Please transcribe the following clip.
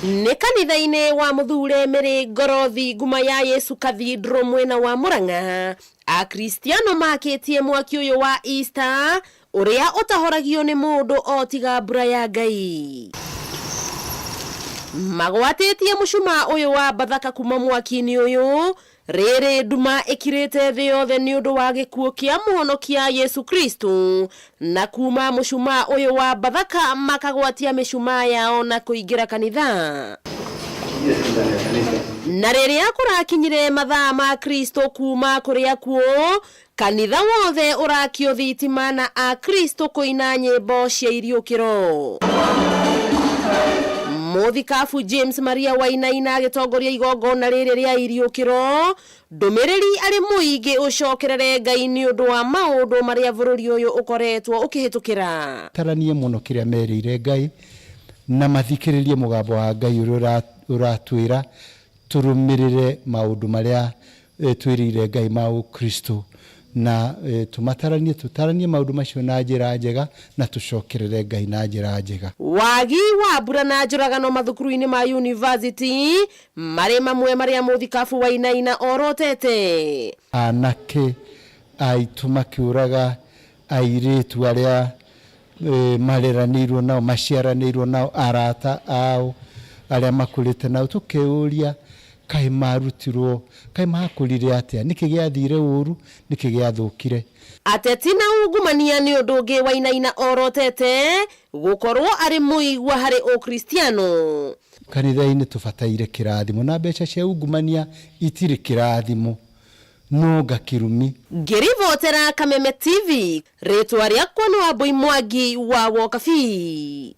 Nĩ kanitha-inĩ wa Muthure Mĩrĩ Ngorothi Nguma ya Yesu Cathedral mwena wa Murang'a, akristiano makĩtie mwaki ũyũ wa Easter ũrĩa ũtahoragio nĩ mũndũ o tiga mbura ya Ngai. Magwatĩtie mũcuma ũyũ wa bathaka kuma mwaki-inĩ ũyũ, rĩrĩ nduma ĩkirĩte thĩ yothe nĩ ũndũ wa gĩkuũ kĩa mũhonokia Yesu Kristo, na kuma mũcuma ũyũ wa bathaka makagwatia mĩcuma yao na kũingĩra kanitha. Na rĩrĩa kũrakinyire mathaa ma Kristo kuma kũrĩa kuo, kanitha wothe ũrakio thitima na akristo kũina nyĩmbo cia iriũkĩro. Muthikabu James Maria Wainaina agĩtongoria igongona rĩrĩ rĩa iriũkĩro, ndũmĩrĩri arĩ mũingĩ ũcokerere Ngai nĩ ũndũ wa maũndũ marĩa bũrũri ũyũ ũkoretwo ũkĩhĩtũkĩra. Taranie mũno kĩrĩa merĩire Ngai na mathikĩrĩrie mũgambo wa Ngai ũrĩa ũratwĩra tũrũmĩrĩre maũndũ marĩa twĩrĩire Ngai ma Ukristo, na tũtaranie maũndũ macio na njĩra njega na tũcokerere Ngai na njĩra njega. Wagi wa mbura na njũragano mathukuru-inĩ ma university marĩ mamwe marĩa Muthikabu Wainaina orotete. Anake aitũ makĩũraga airĩtu arĩa mareranĩirwo nao, maciaranĩirwo nao, arata ao arĩa makũrĩte nao, tũkĩũria kaĩ marutirwo, kaĩ makũrire atĩa, nĩkĩ gĩathire ũru, nĩkĩ gĩathũkire. Ateti na ungumania nĩ ũndũ ũngĩ Wainaina orotete gũkorwo arĩ mũigua harĩ ũkristiano. Kanitha-inĩ tũbataire kĩrathimo, na mbeca cia ungumania itirĩ kĩrathimo, no gakirumi. Ngĩribotera Kameme TV, rĩtwa rĩakwa nĩ Wambui Mwangi wa Wokabi.